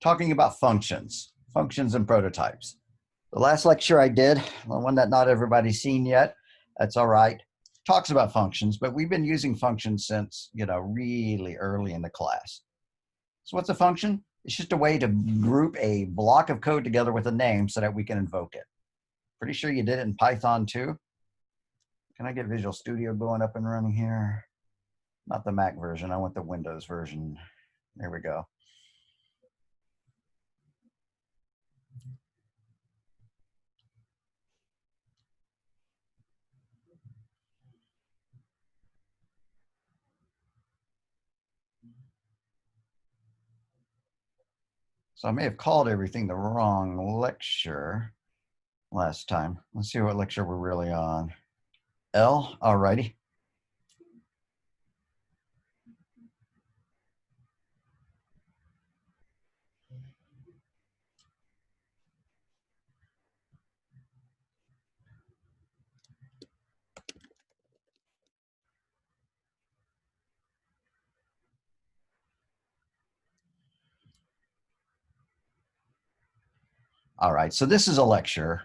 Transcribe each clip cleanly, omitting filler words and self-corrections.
talking about functions and prototypes. The last lecture I did, the one that not everybody's seen yet, that's all right, talks about functions, but we've been using functions since, really early in the class. So what's a function? It's just a way to group a block of code together with a name so that we can invoke it. Pretty sure you did it in Python too. Can I get Visual Studio going up and running here? Not the Mac version, I want the Windows version. There we go. So I may have called everything the wrong lecture last time. Let's see what lecture we're really on. L, alrighty. All right, so this is a lecture.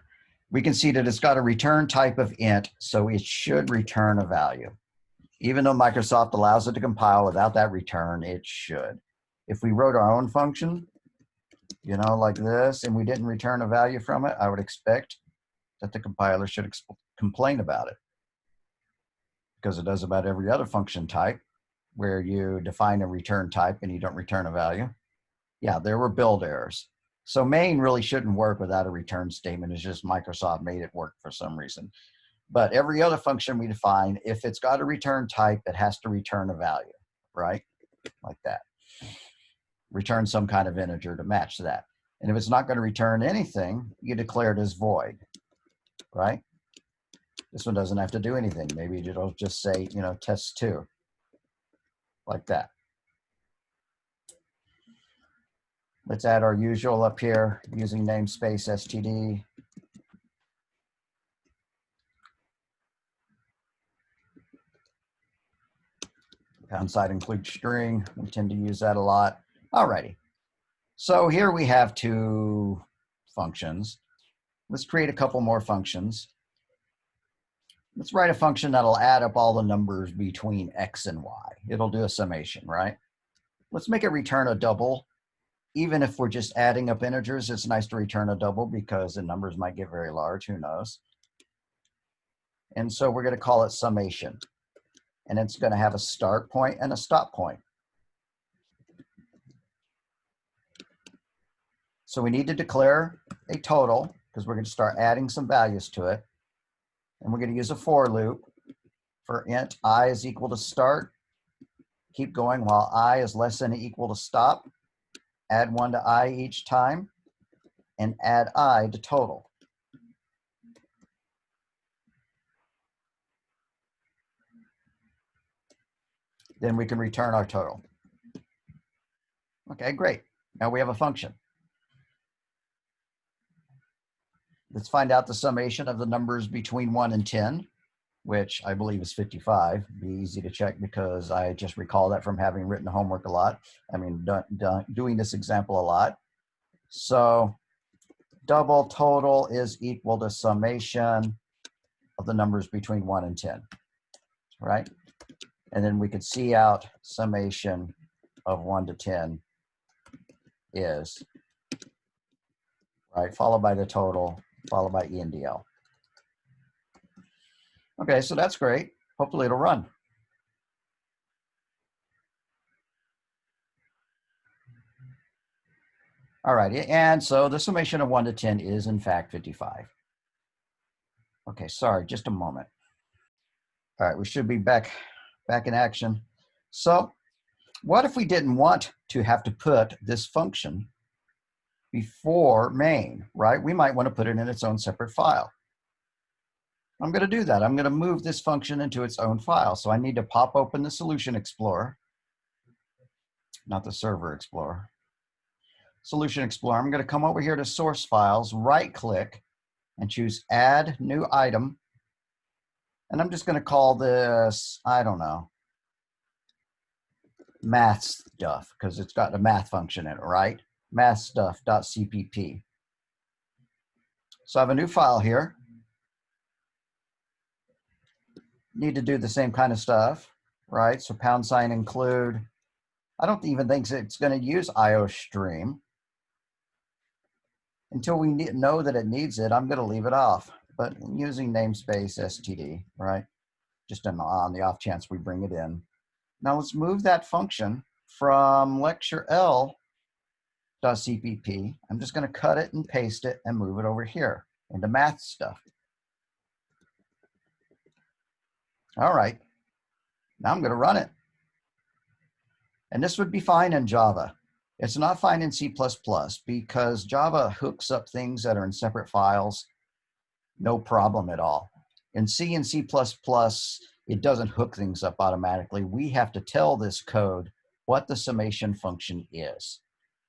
We can see that it's got a return type of int, so it should return a value. Even though Microsoft allows it to compile without that return, it should. If we wrote our own function, like this, and we didn't return a value from it, I would expect that the compiler should complain about it, because it does about every other function type where you define a return type and you don't return a value. Yeah, there were build errors. So main really shouldn't work without a return statement. It's just Microsoft made it work for some reason. But every other function we define, if it's got a return type, it has to return a value, right? Like that. Return some kind of integer to match that. And if it's not going to return anything, you declare it as void, right? This one doesn't have to do anything. Maybe it'll just say, test2, like that. Let's add our usual up here using namespace std. Pound include string. We tend to use that a lot. Alrighty. So here we have two functions. Let's create a couple more functions. Let's write a function that'll add up all the numbers between x and y. It'll do a summation, right? Let's make it return a double. Even if we're just adding up integers, it's nice to return a double because the numbers might get very large, who knows? And so we're going to call it summation. And it's going to have a start point and a stop point. So we need to declare a total because we're going to start adding some values to it. And we're going to use a for loop for int I is equal to start. Keep going while I is less than or equal to stop. Add 1 to I each time, and add I to total. Then we can return our total. Okay, great. Now we have a function. Let's find out the summation of the numbers between 1 and 10, which I believe is 55. Be easy to check because I just recall that from having written homework a lot. I mean, doing this example a lot. So double total is equal to summation of the numbers between 1 and 10, right? And then we could see out summation of 1 to 10 is, right, followed by the total, followed by ENDL. Okay, so that's great. Hopefully it'll run. All righty, and so the summation of 1 to 10 is in fact 55. Okay, sorry, just a moment. All right, we should be back in action. So what if we didn't want to have to put this function before main, right? We might want to put it in its own separate file. I'm going to do that. I'm going to move this function into its own file. So I need to pop open the Solution Explorer, not the Server Explorer. Solution Explorer. I'm going to come over here to Source Files, right-click, and choose Add New Item. And I'm just going to call this, I don't know, math stuff, because it's got a math function in it, right? mathstuff.cpp. So I have a new file here. Need to do the same kind of stuff, right? So # include. I don't even think it's going to use IOStream. Until we know that it needs it, I'm going to leave it off. But using namespace std, right? Just on the off chance we bring it in. Now let's move that function from Lecture L.cpp. I'm just going to cut it and paste it and move it over here into math stuff. All right. Now I'm going to run it. And this would be fine in Java. It's not fine in C++ because Java hooks up things that are in separate files. No problem at all. In C and C++, it doesn't hook things up automatically. We have to tell this code what the summation function is.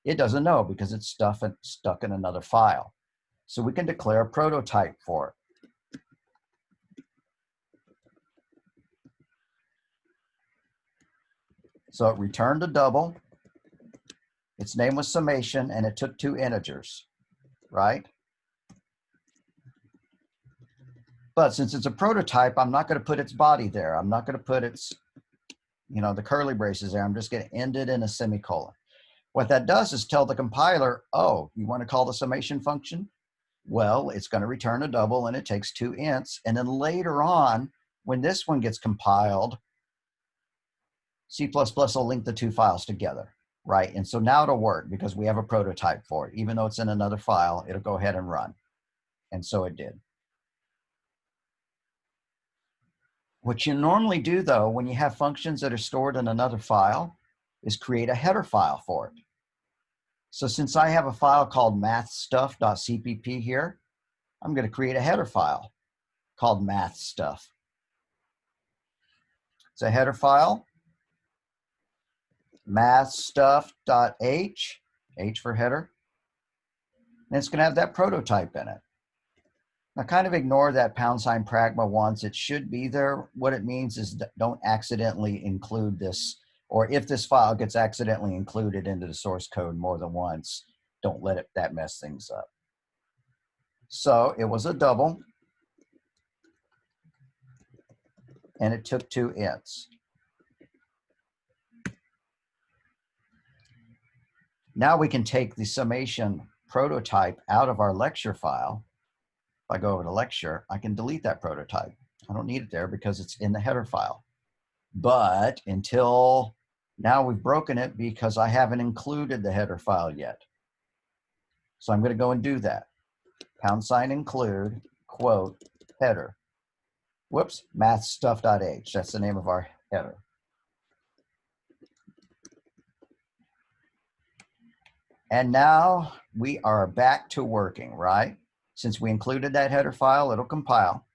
It doesn't know because it's stuck in another file. So we can declare a prototype for it. So it returned a double. Its name was summation, and it took 2 integers, right? But since it's a prototype, I'm not going to put its body there. I'm not going to put its, the curly braces there. I'm just going to end it in a semicolon. What that does is tell the compiler, oh, you want to call the summation function? Well, it's going to return a double, and it takes 2 ints. And then later on, when this one gets compiled, C++ will link the 2 files together, right? And so now it'll work because we have a prototype for it. Even though it's in another file, it'll go ahead and run. And so it did. What you normally do, though, when you have functions that are stored in another file, is create a header file for it. So since I have a file called mathstuff.cpp here, I'm going to create a header file called mathstuff. It's a header file, mathstuff.h, H for header, and it's going to have that prototype in it. Now kind of ignore that # pragma once. It should be there. What it means is don't accidentally include this, or if this file gets accidentally included into the source code more than once, don't let that mess things up. So it was a double, and it took 2 ints. Now we can take the summation prototype out of our lecture file. If I go over to lecture, I can delete that prototype. I don't need it there because it's in the header file. But until now, we've broken it because I haven't included the header file yet. So I'm going to go and do that. # include, quote, header. Whoops, mathstuff.h. That's the name of our header. And now we are back to working, right? Since we included that header file, it'll compile.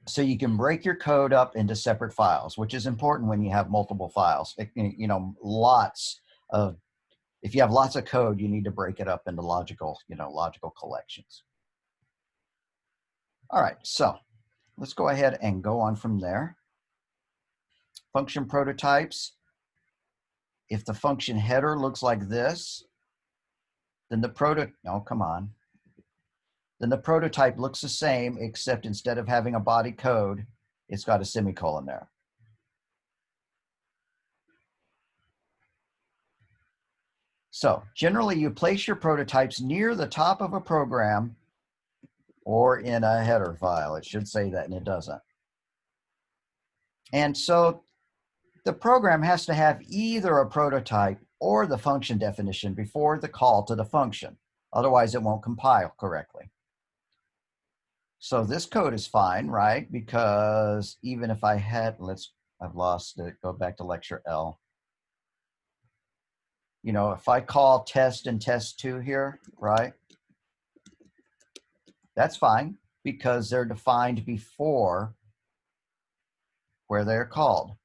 So you can break your code up into separate files, which is important when you have multiple files. If you have lots of code, you need to break it up into logical collections. All right, so let's go ahead and go on from there. Function prototypes. If the function header looks like this, then the prototype looks the same, except instead of having a body code, it's got a semicolon there. So generally you place your prototypes near the top of a program or in a header file. It should say that, and it doesn't. And so the program has to have either a prototype or the function definition before the call to the function. Otherwise, it won't compile correctly. So this code is fine, right? Because even if I had, I've lost it, go back to Lecture L. If I call test and test2 here, right? That's fine because they're defined before where they're called.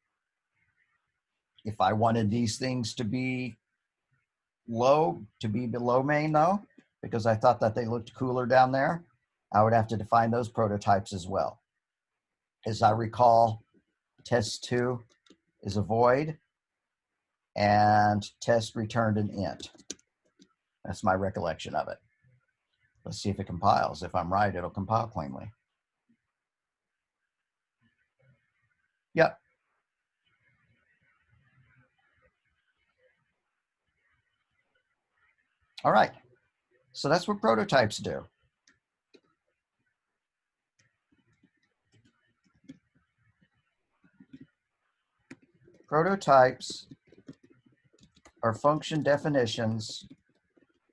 If I wanted these things to be below main though, because I thought that they looked cooler down there, I would have to define those prototypes as well. As I recall, test2 is a void, and test returned an int. That's my recollection of it. Let's see if it compiles. If I'm right, it'll compile cleanly. Yep. All right. So that's what prototypes do. Prototypes are function definitions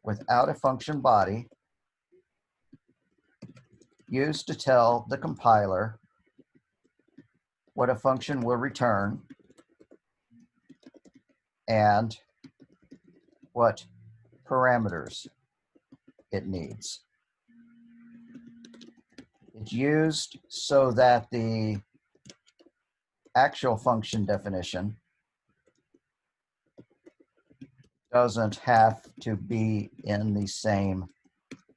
without a function body used to tell the compiler what a function will return and what parameters it needs. It's used so that the actual function definition doesn't have to be in the same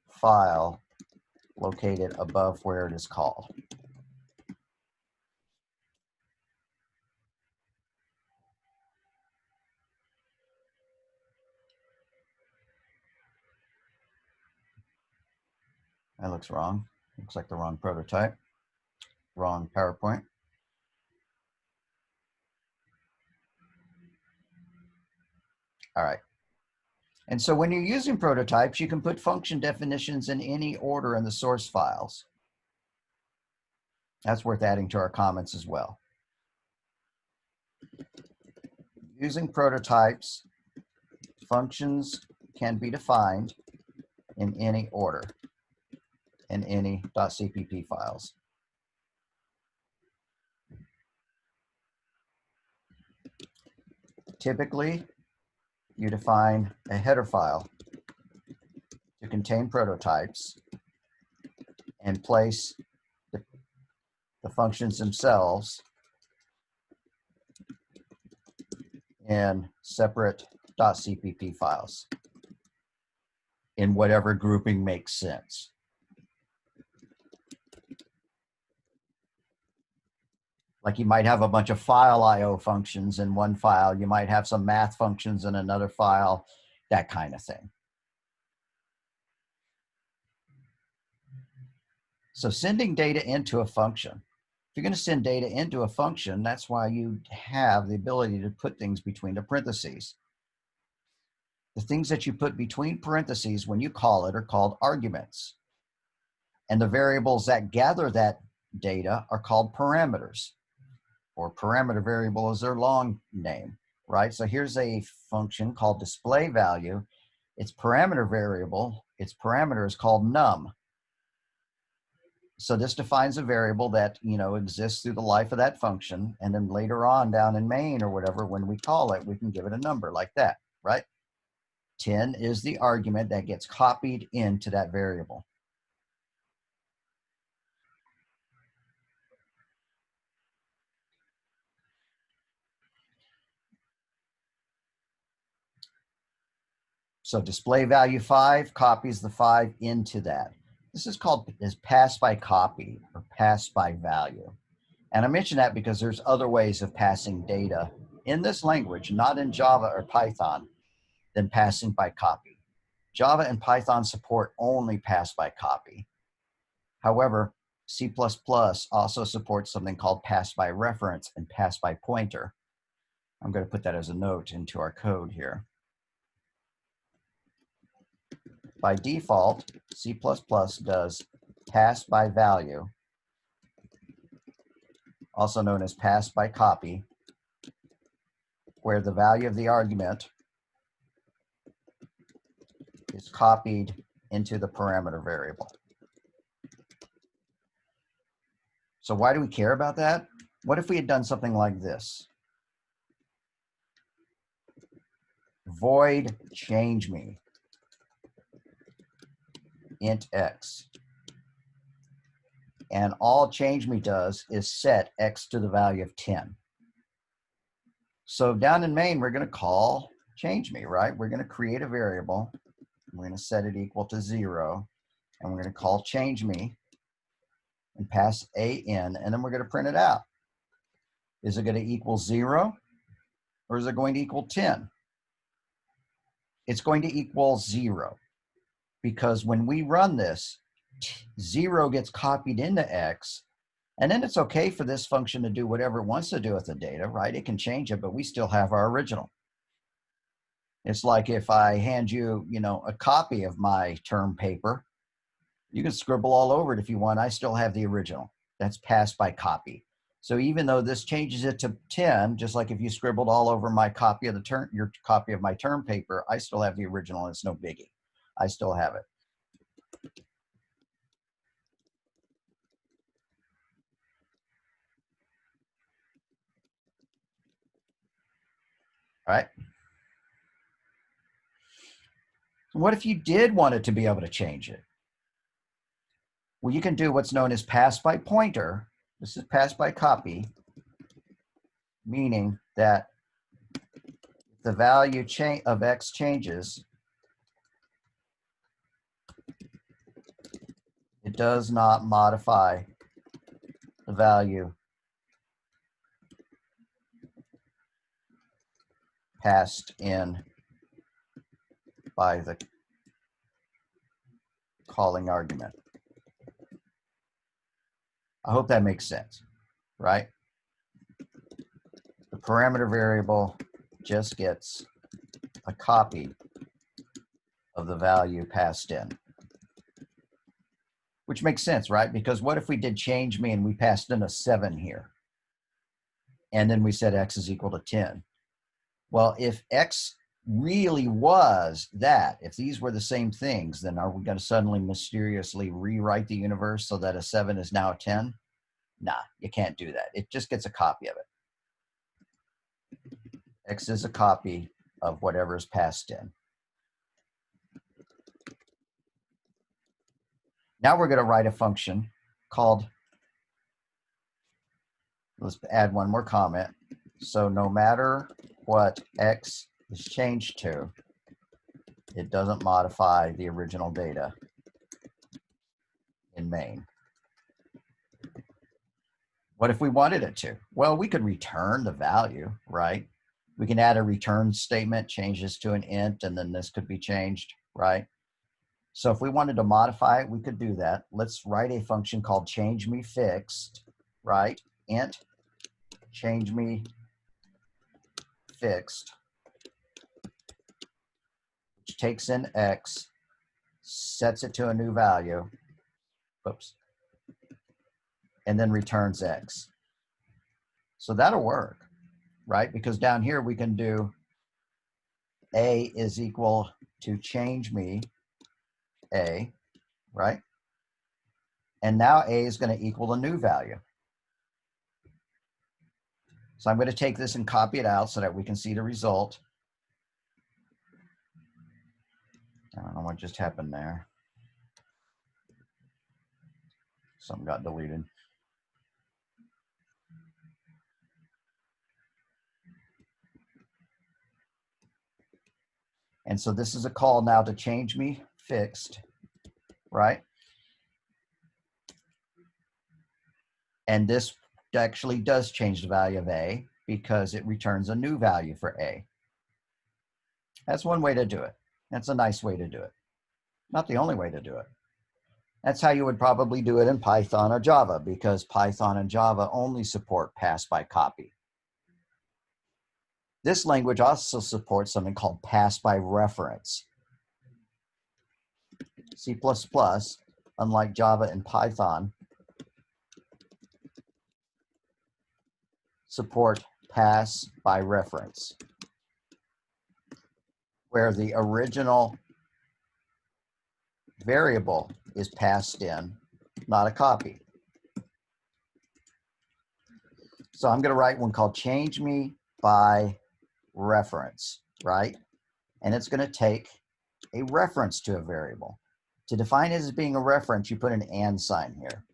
file located above where it is called. That looks wrong. Looks like the wrong prototype. Wrong PowerPoint. All right. And so when you're using prototypes, you can put function definitions in any order in the source files. That's worth adding to our comments as well. Using prototypes, functions can be defined in any order in any .cpp files. Typically, you define a header file to contain prototypes and place the functions themselves in separate .cpp files in whatever grouping makes sense. Like you might have a bunch of file IO functions in one file, you might have some math functions in another file, that kind of thing. So sending data into a function. If you're going to send data into a function, that's why you have the ability to put things between the parentheses. The things that you put between parentheses when you call it are called arguments. And the variables that gather that data are called parameters, or parameter variable is their long name, right? So here's a function called display value. Its parameter variable, its parameter is called num. So this defines a variable that, exists through the life of that function. And then later on down in main or whatever, when we call it, we can give it a number like that, right? 10 is the argument that gets copied into that variable. So display value 5 copies the 5 into that. This is called pass by copy or pass by value. And I mention that because there's other ways of passing data in this language, not in Java or Python, than passing by copy. Java and Python support only pass by copy. However, C++ also supports something called pass by reference and pass by pointer. I'm going to put that as a note into our code here. By default, C++ does pass by value, also known as pass by copy, where the value of the argument is copied into the parameter variable. So why do we care about that? What if we had done something like this? Void change me, int x. And all change me does is set x to the value of 10. So down in main, we're going to call change me, right? We're going to create a variable. We're going to set it equal to 0. And we're going to call change me and pass a in. And then we're going to print it out. Is it going to equal 0? or is it going to equal 10? It's going to equal 0, because when we run this, 0 gets copied into X, and then it's okay for this function to do whatever it wants to do with the data, right? It can change it, but we still have our original. It's like if I hand you, a copy of my term paper, you can scribble all over it if you want. I still have the original. That's passed by copy. So even though this changes it to 10, just like if you scribbled all over my copy of your copy of my term paper, I still have the original, and it's no biggie. I still have it. All right. What if you did want it to be able to change it? Well, you can do what's known as pass by pointer. This is pass by copy, meaning that the value of X changes, it does not modify the value passed in by the calling argument. I hope that makes sense, right? The parameter variable just gets a copy of the value passed in, which makes sense, right? Because what if we did change me and we passed in a 7 here, and then we said X is equal to 10? Well, if X really was that, if these were the same things, then are we going to suddenly mysteriously rewrite the universe so that a 7 is now a 10? Nah, you can't do that. It just gets a copy of it. X is a copy of whatever is passed in. Now we're going to write a function called, let's add one more comment. So no matter what X is changed to, it doesn't modify the original data in main. What if we wanted it to? Well, we could return the value, right? We can add a return statement, change this to an int, and then this could be changed, right? So if we wanted to modify it, we could do that. Let's write a function called change me fixed, right? Int change me fixed, which takes in X, sets it to a new value, whoops, and then returns X. So that'll work, right? Because down here we can do A is equal to change me A, right? And now A is going to equal a new value. So I'm going to take this and copy it out so that we can see the result. I don't know what just happened there. Something got deleted. And so this is a call now to change me fixed, right? And this actually does change the value of A because it returns a new value for A. That's one way to do it. That's a nice way to do it. Not the only way to do it. That's how you would probably do it in Python or Java, because Python and Java only support pass by copy. This language also supports something called pass by reference. C++, unlike Java and Python, support pass by reference, where the original variable is passed in, not a copy. So I'm going to write one called change me by reference, right? And it's going to take a reference to a variable. To define it as being a reference, you put an and sign here.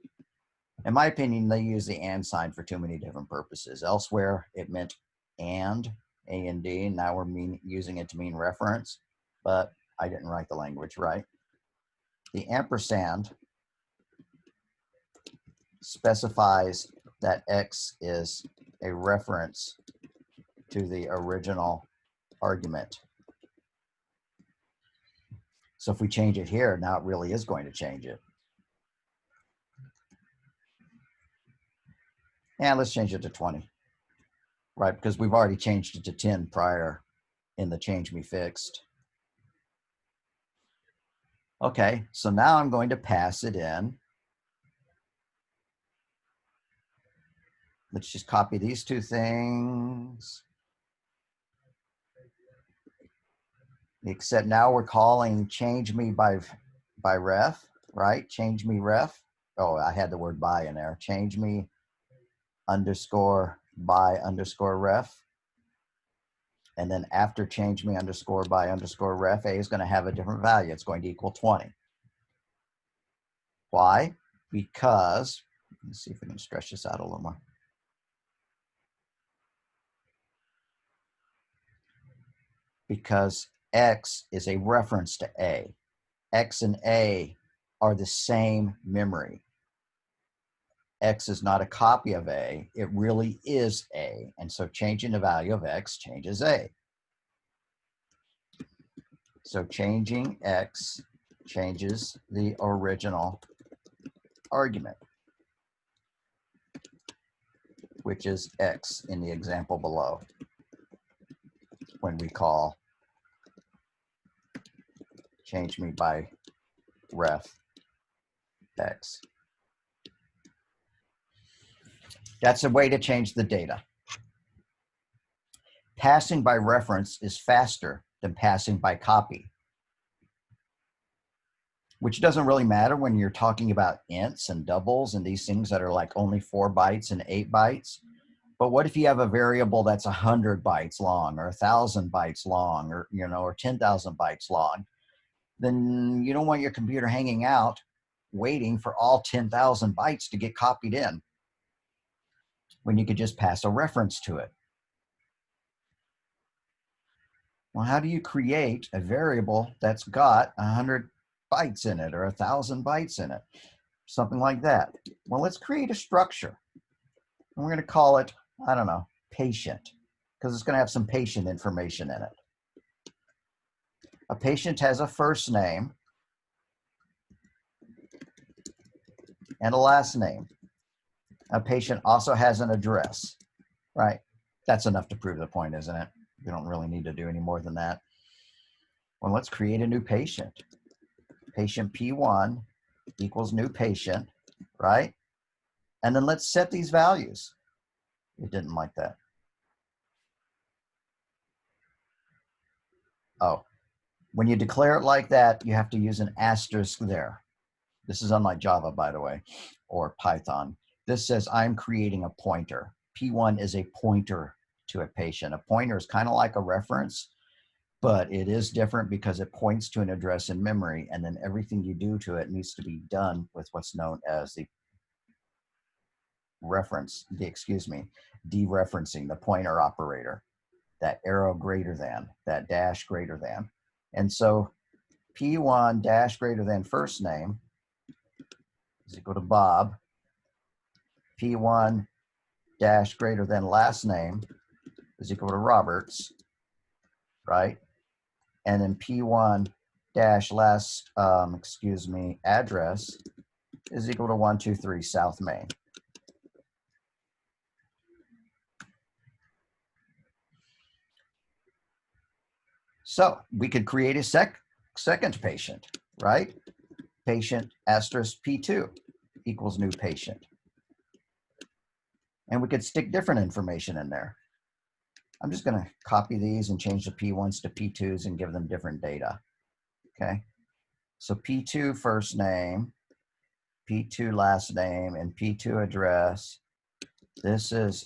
In my opinion, they use the and sign for too many different purposes. Elsewhere, it meant and, A and D, and now we're using it to mean reference, but I didn't write the language right. The ampersand specifies that X is a reference to the original argument. So if we change it here, now it really is going to change it. And let's change it to 20, right? Because we've already changed it to 10 prior in the change me fixed. Okay, so now I'm going to pass it in. Let's just copy these two things. Except now we're calling change me by ref, right? Change me ref. Oh, I had the word by in there. Change me underscore by underscore ref. And then after change me underscore by underscore ref, A is going to have a different value. It's going to equal 20. Why? Because, let's see if we can stretch this out a little more. Because X is a reference to A. X and A are the same memory. X is not a copy of A, it really is A. And so changing the value of X changes A. So changing X changes the original argument, which is X in the example below, when we call change me by ref X. That's a way to change the data. Passing by reference is faster than passing by copy, which doesn't really matter when you're talking about ints and doubles and these things that are like only 4 bytes and 8 bytes. But what if you have a variable that's 100 bytes long or 1,000 bytes long, or, you know, or 10,000 bytes long? Then you don't want your computer hanging out waiting for all 10,000 bytes to get copied in, when you could just pass a reference to it. Well, how do you create a variable that's got 100 bytes in it or 1,000 bytes in it? Something like that. Well, let's create a structure. And we're going to call it, I don't know, patient, because it's going to have some patient information in it. A patient has a first name and a last name. A patient also has an address, right? That's enough to prove the point, isn't it? We don't really need to do any more than that. Well, let's create a new patient. Patient P1 equals new patient, right? And then let's set these values. It didn't like that. Oh, when you declare it like that, you have to use an asterisk there. This is unlike Java, by the way, or Python. This says I'm creating a pointer. P1 is a pointer to a patient. A pointer is kind of like a reference, but it is different because it points to an address in memory, and then everything you do to it needs to be done with what's known as the reference, dereferencing, the pointer operator, that arrow greater than, that dash greater than. And so P1 dash greater than first name is equal to Bob. P1 dash greater than last name is equal to Roberts, right? And then P1 dash last, address is equal to 123 South Main. So we could create a second patient, right? Patient asterisk P2 equals new patient. And we could stick different information in there. I'm just going to copy these and change the P1s to P2s and give them different data. Okay. So P2 first name, P2 last name, and P2 address. This is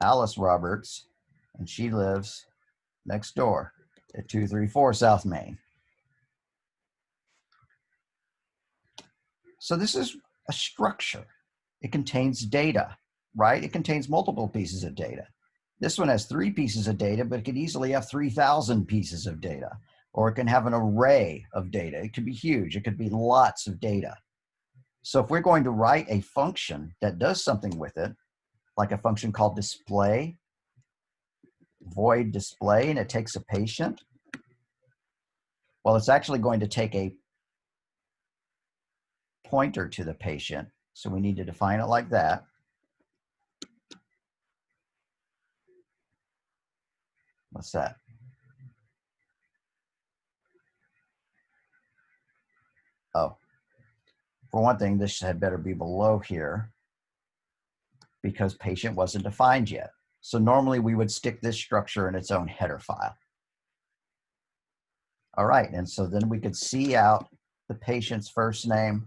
Alice Roberts, and she lives next door at 234 South Main. So this is a structure. It contains data, right? It contains multiple pieces of data. This one has 3 pieces of data, but it could easily have 3,000 pieces of data, or it can have an array of data. It could be huge. It could be lots of data. So if we're going to write a function that does something with it, like a function called display, void display, and it takes a patient. Well, it's actually going to take a pointer to the patient, so we need to define it like that. What's that? Oh, for one thing, this had better be below here because patient wasn't defined yet. So normally we would stick this structure in its own header file. All right, and so then we could see out the patient's first name,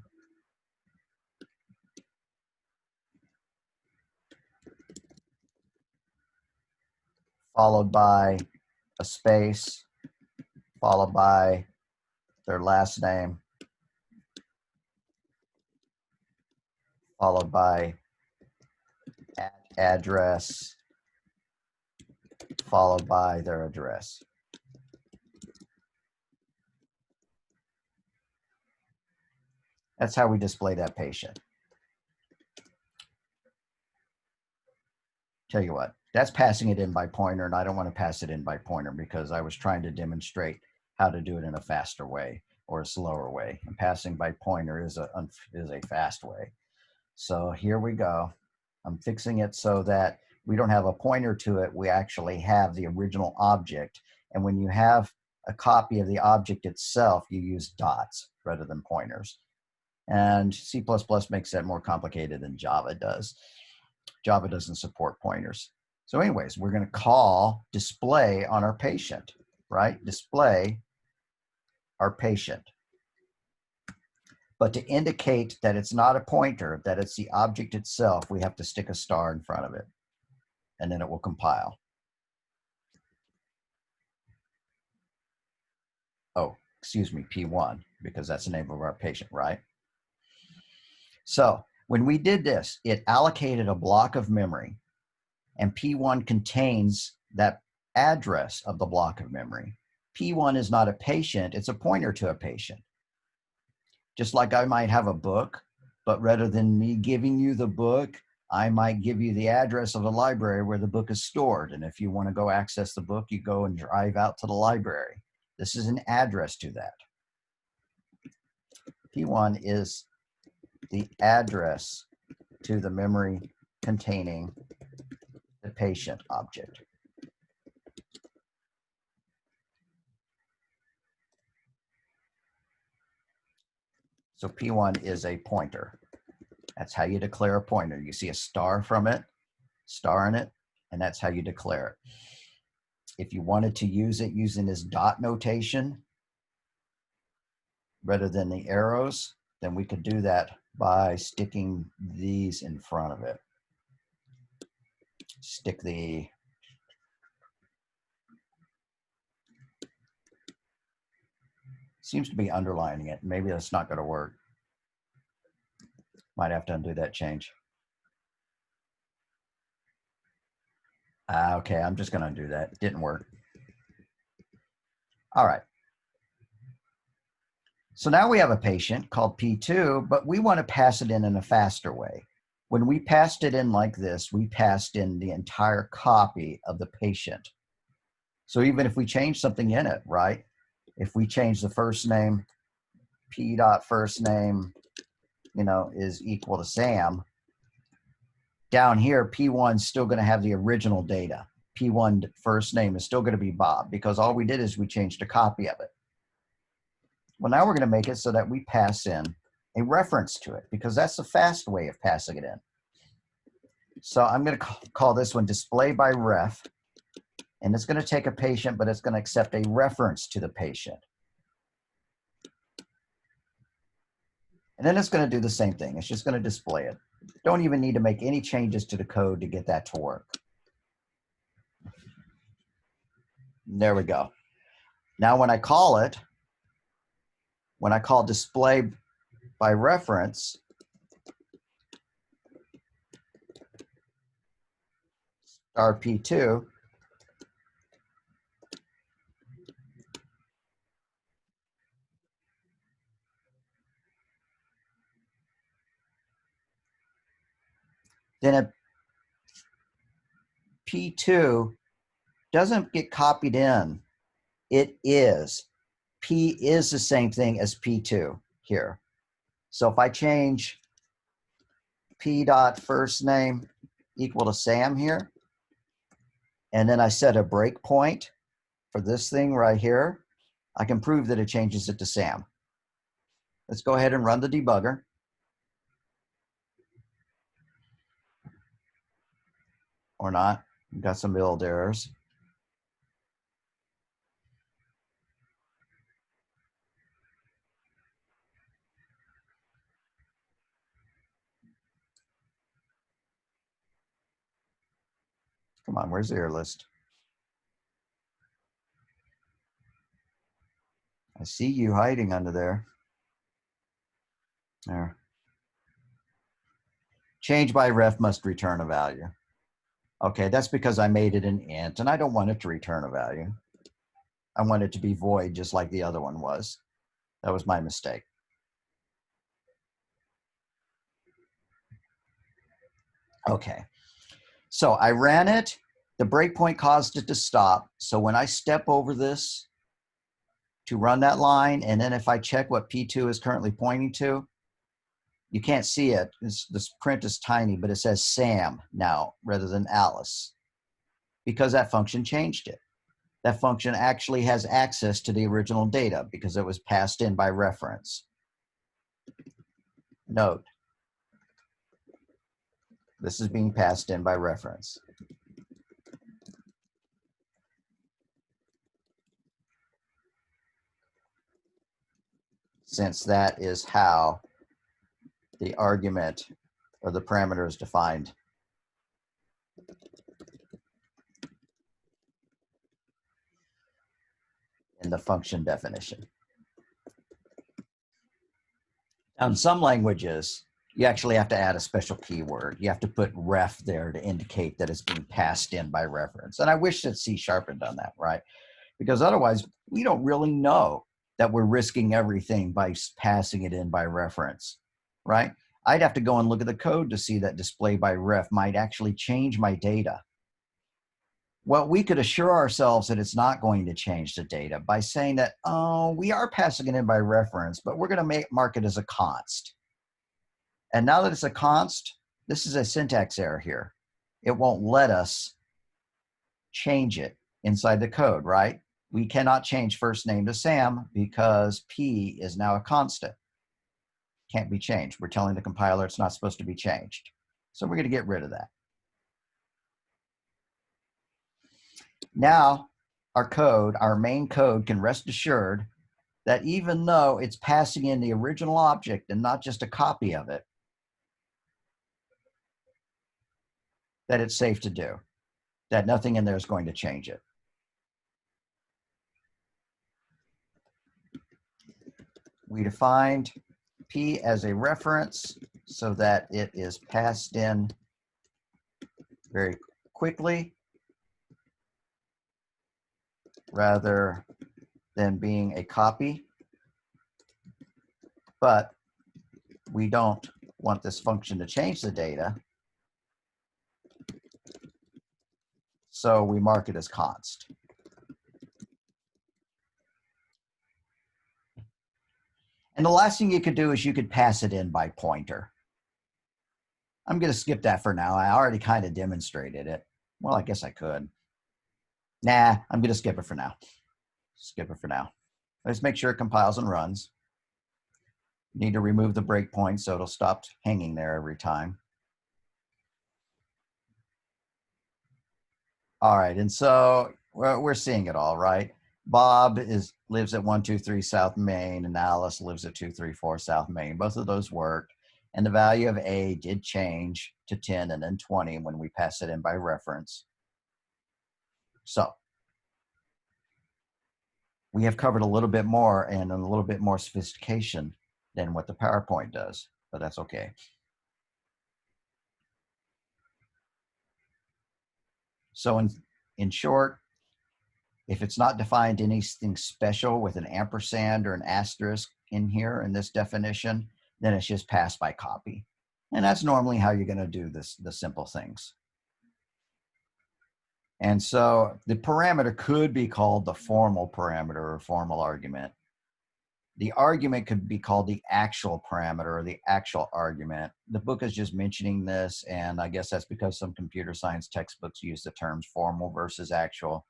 followed by a space, followed by their last name, followed by address, followed by their address. That's how we display that patient. Tell you what, that's passing it in by pointer, and I don't want to pass it in by pointer because I was trying to demonstrate how to do it in a faster way or a slower way. And passing by pointer is a fast way. So here we go. I'm fixing it so that we don't have a pointer to it. We actually have the original object. And when you have a copy of the object itself, you use dots rather than pointers. And C++ makes that more complicated than Java does. Java doesn't support pointers. So anyways, we're going to call display on our patient, right? Display our patient. But to indicate that it's not a pointer, that it's the object itself, we have to stick a star in front of it, and then it will compile. Oh, excuse me, P1, because that's the name of our patient, right? So when we did this, it allocated a block of memory, and P1 contains that address of the block of memory. P1 is not a patient, it's a pointer to a patient. Just like I might have a book, but rather than me giving you the book, I might give you the address of the library where the book is stored. And if you want to go access the book, you go and drive out to the library. This is an address to that. P1 is the address to the memory containing the patient object. So P1 is a pointer. That's how you declare a pointer. You see a star from it, star in it, and that's how you declare it. If you wanted to use it using this dot notation rather than the arrows, then we could do that by sticking these in front of it. Stick the seems to be underlining it. Maybe that's not going to work. Might have to undo that change. Okay, I'm just going to undo that. Didn't work. All right. So now we have a patient called P2, but we want to pass it in a faster way. When we passed it in like this, we passed in the entire copy of the patient. So even if we change something in it, right? If we change the first name, P dot first name, is equal to Sam, down here, P1 is still going to have the original data. P1 first name is still going to be Bob because all we did is we changed a copy of it. Well, now we're going to make it so that we pass in a reference to it because that's the fast way of passing it in. So I'm going to call this one display by ref, and it's going to take a patient, but it's going to accept a reference to the patient. And then it's going to do the same thing. It's just going to display it. Don't even need to make any changes to the code to get that to work. There we go. Now when I call it, when I call display by reference, star P2, then P2 doesn't get copied in. It is. P is the same thing as P2 here. So if I change P dot first name equal to Sam here, and then I set a breakpoint for this thing right here, I can prove that it changes it to Sam. Let's go ahead and run the debugger. Or not. We've got some build errors. Come on, where's the error list? I see you hiding under there. There. Change by ref must return a value. Okay, that's because I made it an int, and I don't want it to return a value. I want it to be void, just like the other one was. That was my mistake. Okay, so I ran it. The breakpoint caused it to stop. So when I step over this to run that line, and then if I check what P2 is currently pointing to, you can't see it. This print is tiny, but it says Sam now rather than Alice, because that function changed it. That function actually has access to the original data because it was passed in by reference. Note, this is being passed in by reference. Since that is how the argument or the parameter is defined. In the function definition. Now, in some languages, you actually have to add a special keyword. You have to put ref there to indicate that it's being passed in by reference. And I wish that C# had done that, right? Because otherwise, we don't really know that we're risking everything by passing it in by reference, right? I'd have to go and look at the code to see that display by ref might actually change my data. Well, we could assure ourselves that it's not going to change the data by saying that, oh, we are passing it in by reference, but we're going to mark it as a const. And now that it's a const, this is a syntax error here. It won't let us change it inside the code, right? We cannot change first name to Sam because P is now a constant. Can't be changed. We're telling the compiler it's not supposed to be changed. So we're going to get rid of that. Now, our code, our main code, can rest assured that even though it's passing in the original object and not just a copy of it, that it's safe to do, that nothing in there is going to change it. We defined P as a reference so that it is passed in very quickly rather than being a copy. But we don't want this function to change the data, so we mark it as const. And the last thing you could do is you could pass it in by pointer. I'm going to skip that for now. I already kind of demonstrated it. Well, I guess I could. Nah, I'm going to skip it for now. Skip it for now. Let's make sure it compiles and runs. Need to remove the breakpoint so it'll stop hanging there every time. All right, and so we're seeing it all, right? Bob lives at 123 South Main, and Alice lives at 234 South Main. Both of those worked, and the value of A did change to 10 and then 20 when we pass it in by reference. So we have covered a little bit more and a little bit more sophistication than what the PowerPoint does, but that's okay. So in short, if it's not defined anything special with an ampersand or an asterisk in here in this definition, then it's just passed by copy. And that's normally how you're going to do the simple things. And so the parameter could be called the formal parameter or formal argument. The argument could be called the actual parameter or the actual argument. The book is just mentioning this, and I guess that's because some computer science textbooks use the terms formal versus actual,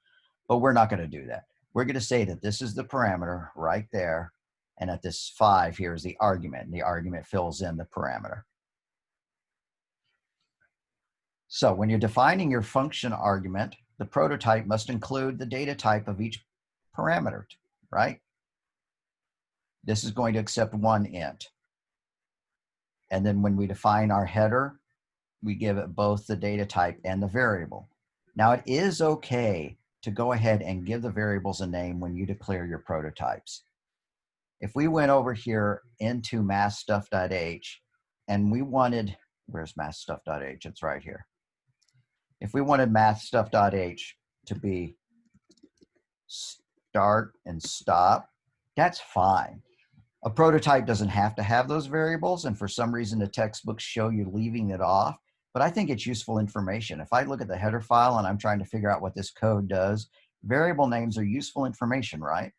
but we're not going to do that. We're going to say that this is the parameter right there, and that this 5 here is the argument, and the argument fills in the parameter. So when you're defining your function argument, the prototype must include the data type of each parameter, right? This is going to accept one int. And then when we define our header, we give it both the data type and the variable. Now it is okay to go ahead and give the variables a name when you declare your prototypes. If we went over here into mathstuff.h and we wanted, where's mathstuff.h? It's right here. If we wanted mathstuff.h to be start and stop, that's fine. A prototype doesn't have to have those variables, and for some reason the textbooks show you leaving it off, but I think it's useful information. If I look at the header file and I'm trying to figure out what this code does, variable names are useful information, right?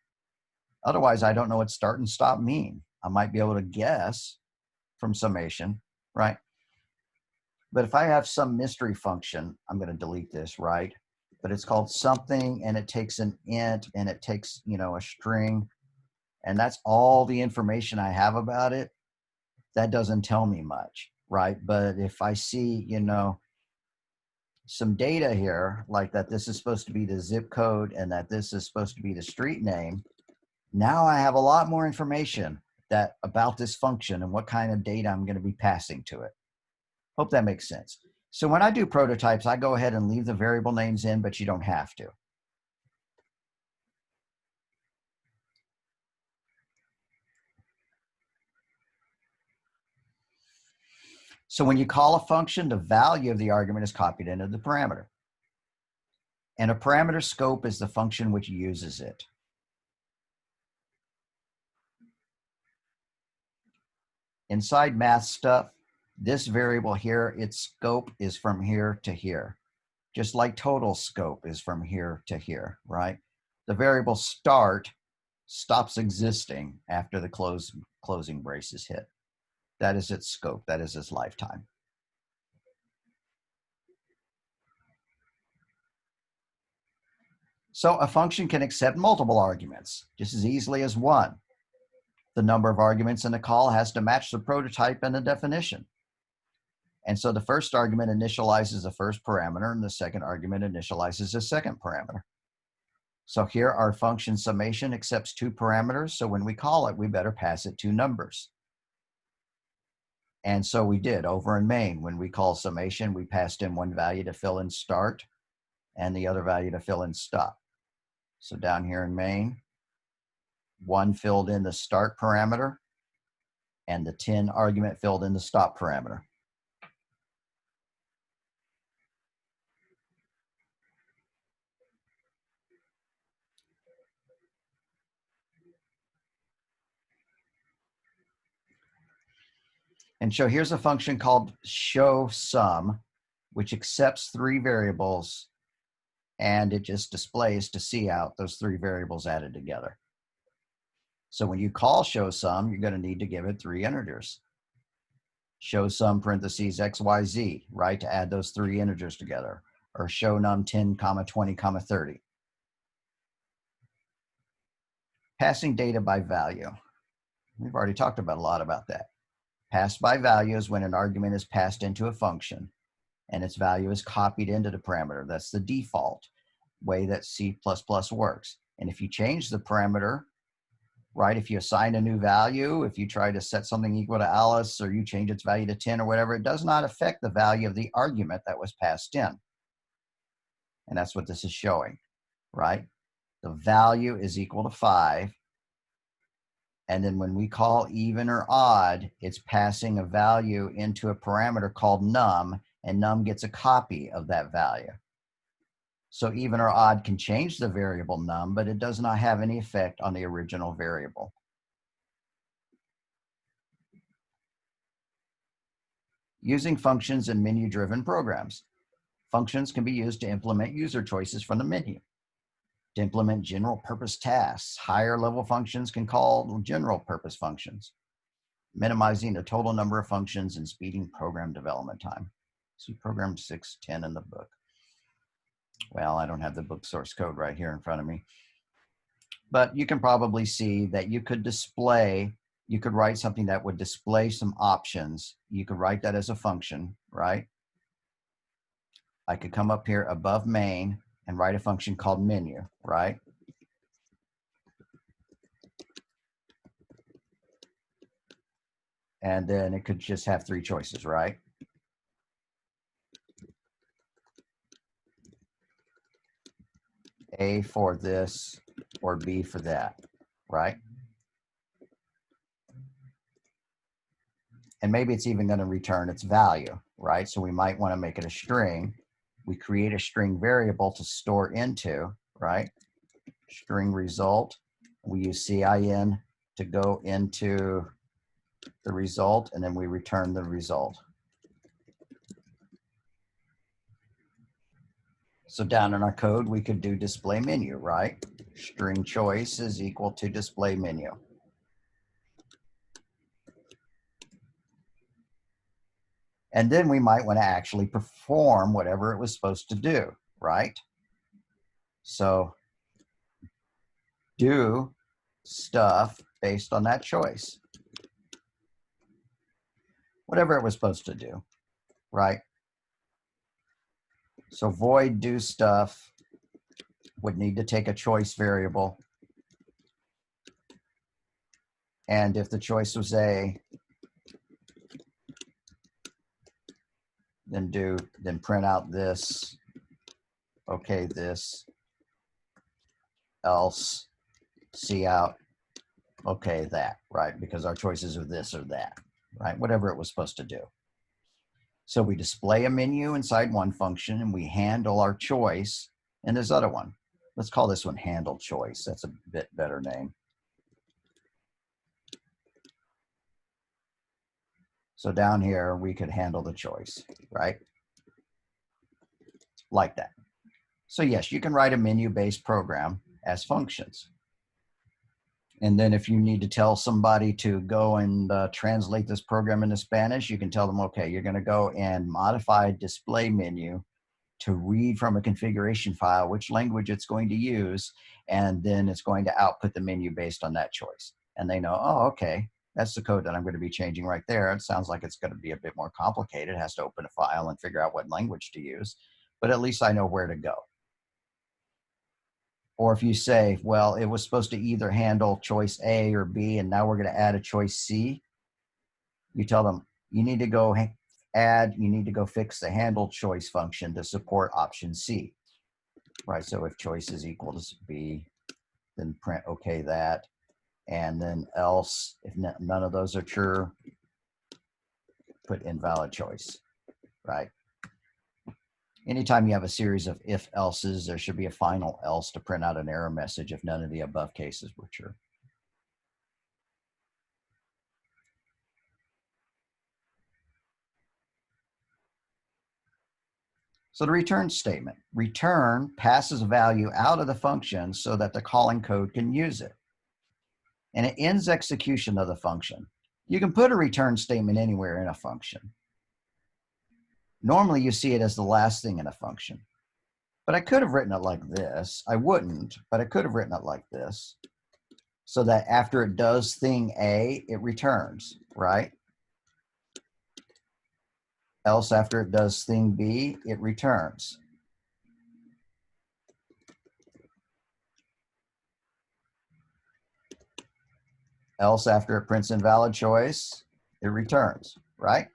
Otherwise, I don't know what start and stop mean. I might be able to guess from summation, right? But if I have some mystery function, I'm going to delete this, right? But it's called something, and it takes an int, and it takes, a string, and that's all the information I have about it. That doesn't tell me much, right? But if I see, some data here, like that this is supposed to be the zip code and that this is supposed to be the street name, now I have a lot more information about this function and what kind of data I'm going to be passing to it. Hope that makes sense. So when I do prototypes, I go ahead and leave the variable names in, but you don't have to. So when you call a function, the value of the argument is copied into the parameter. And a parameter scope is the function which uses it. Inside math stuff, this variable here, its scope is from here to here. Just like total scope is from here to here, right? The variable start stops existing after the closing brace is hit. That is its scope. That is its lifetime. So a function can accept multiple arguments just as easily as one. The number of arguments in the call has to match the prototype and the definition. And so the first argument initializes the first parameter, and the second argument initializes the second parameter. So here our function summation accepts 2 parameters. So when we call it, we better pass it 2 numbers. And so we did over in main. When we call summation, we passed in one value to fill in start and the other value to fill in stop. So down here in main, 1 filled in the start parameter and the 10 argument filled in the stop parameter. And so here's a function called showSum, which accepts 3 variables, and it just displays to see out those 3 variables added together. So when you call showSum, you're going to need to give it 3 integers. ShowSum parentheses XYZ, right, to add those 3 integers together, or shownum 10, 20, 30. Passing data by value. We've already talked about a lot about that. Passed by value is when an argument is passed into a function and its value is copied into the parameter. That's the default way that C++ works. And if you change the parameter, right, if you assign a new value, if you try to set something equal to Alice or you change its value to 10 or whatever, it does not affect the value of the argument that was passed in. And that's what this is showing, right? The value is equal to 5. And then when we call even or odd, it's passing a value into a parameter called num, and num gets a copy of that value. So even or odd can change the variable num, but it does not have any effect on the original variable. Using functions in menu-driven programs. Functions can be used to implement user choices from the menu. To implement general purpose tasks, higher level functions can call general purpose functions, minimizing the total number of functions and speeding program development time. See program 610 in the book. Well, I don't have the book source code right here in front of me, but you can probably see that you could write something that would display some options. You could write that as a function, right? I could come up here above main and write a function called menu, right? And then it could just have three choices, right? A for this or B for that, right? And maybe it's even going to return its value, right? So we might want to make it a string. We create a string variable to store into, right? String result. We use CIN to go into the result, and then we return the result. So down in our code, we could do display menu, right? String choice is equal to display menu. And then we might want to actually perform whatever it was supposed to do, right? So do stuff based on that choice. Whatever it was supposed to do, right? So void do stuff would need to take a choice variable. And if the choice was A, then print out this, okay, this, else, see out, okay, that, right? Because our choices are this or that, right? Whatever it was supposed to do. So we display a menu inside one function and we handle our choice in this other one. Let's call this one handle choice. That's a bit better name. So down here, we could handle the choice, right? Like that. So yes, you can write a menu-based program as functions. And then if you need to tell somebody to go and translate this program into Spanish, you can tell them, okay, you're going to go and modify display menu to read from a configuration file which language it's going to use, and then it's going to output the menu based on that choice. And they know, oh, okay, that's the code that I'm going to be changing right there. It sounds like it's going to be a bit more complicated. It has to open a file and figure out what language to use, but at least I know where to go. Or if you say, well, it was supposed to either handle choice A or B, and now we're going to add a choice C, you tell them, you need to go fix the handle choice function to support option C, right? So if choice is equal to B, then print okay that, and then else, if none of those are true, put invalid choice, right? Anytime you have a series of if else's, there should be a final else to print out an error message if none of the above cases were true. So the return statement. Return passes a value out of the function so that the calling code can use it. And it ends execution of the function. You can put a return statement anywhere in a function. Normally you see it as the last thing in a function. But I could have written it like this. I wouldn't, but I could have written it like this, so that after it does thing A, it returns, right? Else after it does thing B, it returns. Else after it prints invalid choice, it returns, right?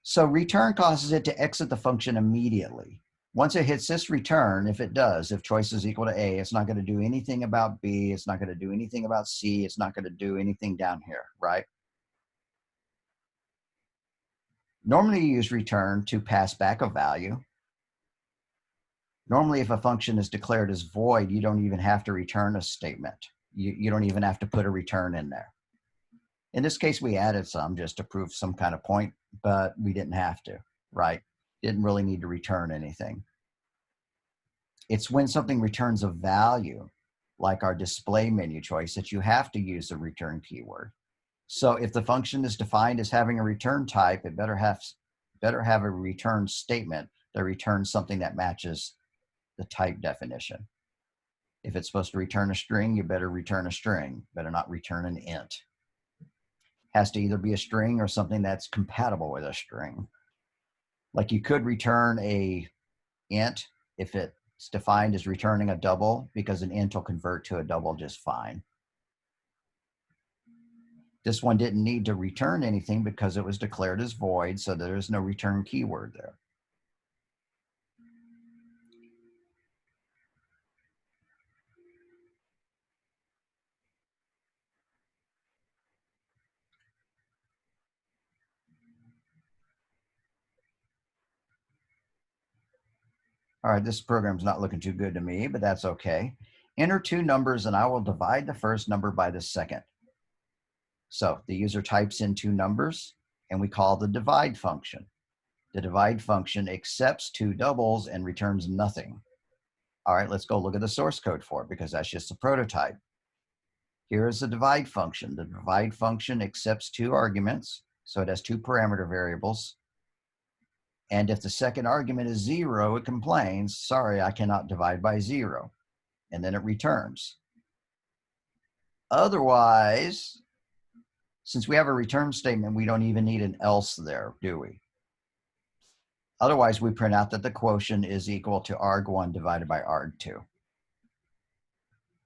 So return causes it to exit the function immediately. Once it hits this return, if choice is equal to A, it's not going to do anything about B, it's not going to do anything about C, it's not going to do anything down here, right? Normally you use return to pass back a value. Normally if a function is declared as void, you don't even have to return a statement. You don't even have to put a return in there. In this case, we added some just to prove some kind of point, but we didn't have to, right? Didn't really need to return anything. It's when something returns a value, like our display menu choice, that you have to use the return keyword. So if the function is defined as having a return type, it better have a return statement that returns something that matches the type definition. If it's supposed to return a string, you better return a string. Better not return an int. Has to either be a string or something that's compatible with a string. Like you could return a int if it's defined as returning a double, because an int will convert to a double just fine. This one didn't need to return anything because it was declared as void, so there's no return keyword there. All right, this program's not looking too good to me, but that's okay. Enter two numbers and I will divide the first number by the second. So the user types in two numbers and we call the divide function. The divide function accepts two doubles and returns nothing. All right, let's go look at the source code for it because that's just a prototype. Here is the divide function. The divide function accepts two arguments, so it has two parameter variables. And if the second argument is 0, it complains, sorry, I cannot divide by 0. And then it returns. Otherwise, since we have a return statement, we don't even need an else there, do we? Otherwise, we print out that the quotient is equal to arg1 divided by arg2.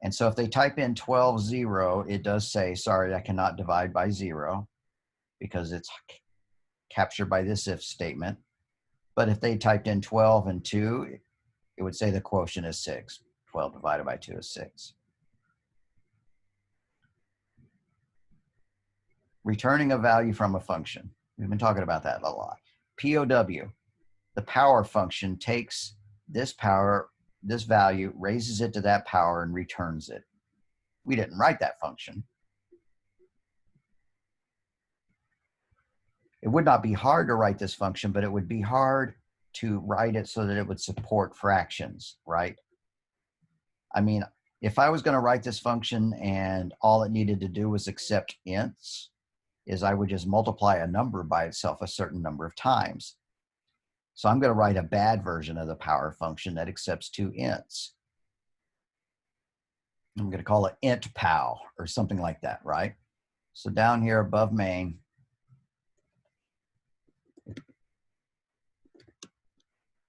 And so if they type in 12, 0, it does say, sorry, I cannot divide by 0 because it's captured by this if statement. But if they typed in 12 and 2, it would say the quotient is 6. 12 divided by 2 is 6. Returning a value from a function. We've been talking about that a lot. POW, the power function takes this value, raises it to that power, and returns it. We didn't write that function. It would not be hard to write this function, but it would be hard to write it so that it would support fractions, right? I mean, if I was going to write this function and all it needed to do was accept ints, is I would just multiply a number by itself a certain number of times. So I'm going to write a bad version of the power function that accepts two ints. I'm going to call it int pow or something like that, right? So down here above main,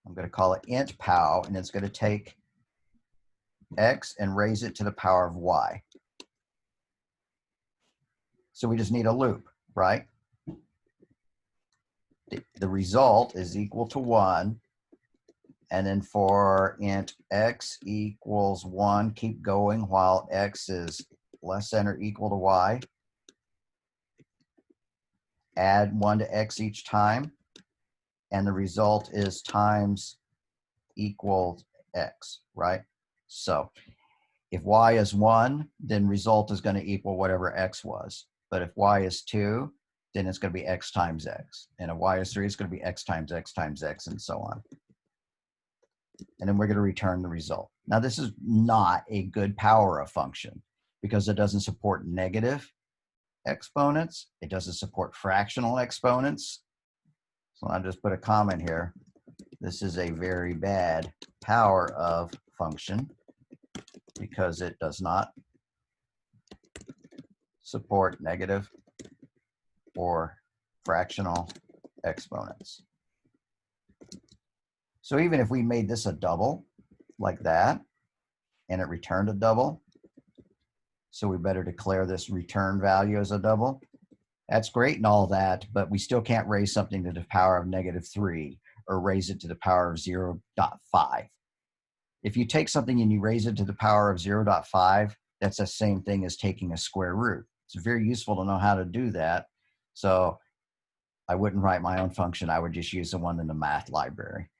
I'm going to call it int pow, and it's going to take x and raise it to the power of y. So we just need a loop, right? The result is equal to 1. And then for int x equals 1, keep going while x is less than or equal to y. Add 1 to x each time. And the result is times equals x, right? So if y is 1, then result is going to equal whatever x was. But if y is 2, then it's going to be x times x. And if y is 3, it's going to be x times x times x, and so on. And then we're going to return the result. Now, this is not a good power of function because it doesn't support negative exponents. It doesn't support fractional exponents. So I'll just put a comment here. This is a very bad power of function because it does not support negative or fractional exponents. So even if we made this a double like that, and it returned a double, so we better declare this return value as a double. That's great and all that, but we still can't raise something to the power of -3 or raise it to the power of 0.5. If you take something and you raise it to the power of 0.5, that's the same thing as taking a square root. It's very useful to know how to do that. So I wouldn't write my own function. I would just use the one in the math library.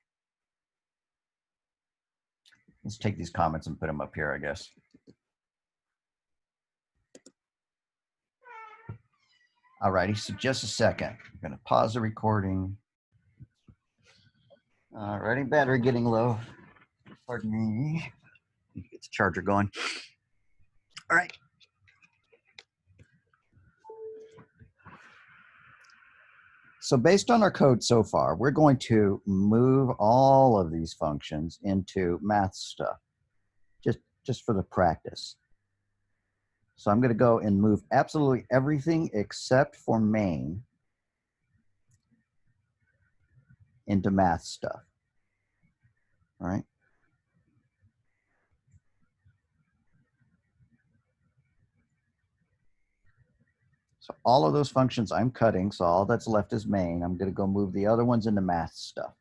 Let's take these comments and put them up here, I guess. Alrighty, so just a second. I'm gonna pause the recording. Alrighty, battery getting low. Pardon me. Get the charger going. All right. So based on our code so far, we're going to move all of these functions into math stuff, just for the practice. So I'm going to go and move absolutely everything except for main into math stuff. All right. So all of those functions I'm cutting, so all that's left is main. I'm going to go move the other ones into math stuff.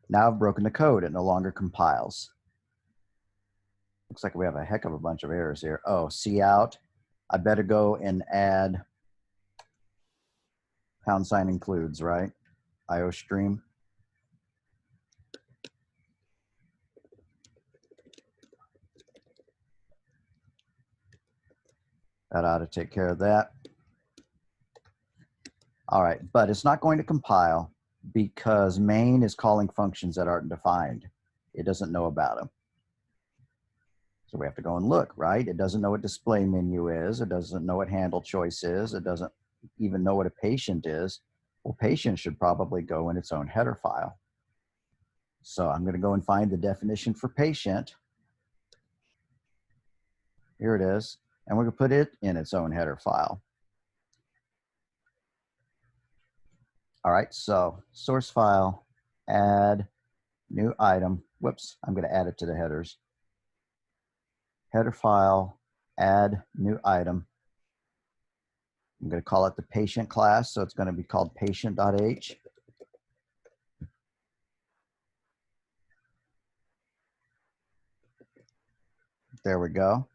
Now I've broken the code. It no longer compiles. Looks like we have a heck of a bunch of errors here. Oh, cout. I better go and add # includes, right? IOStream. That ought to take care of that. All right, but it's not going to compile because main is calling functions that aren't defined. It doesn't know about them. So we have to go and look, right? It doesn't know what display menu is. It doesn't know what handle choice is. It doesn't even know what a patient is. Well, patient should probably go in its own header file. So I'm going to go and find the definition for patient. Here it is. And we're going to put it in its own header file. All right, so source file, add new item. Whoops, I'm going to add it to the headers. Header file, add new item. I'm going to call it the patient class, so it's going to be called patient.h. There we go.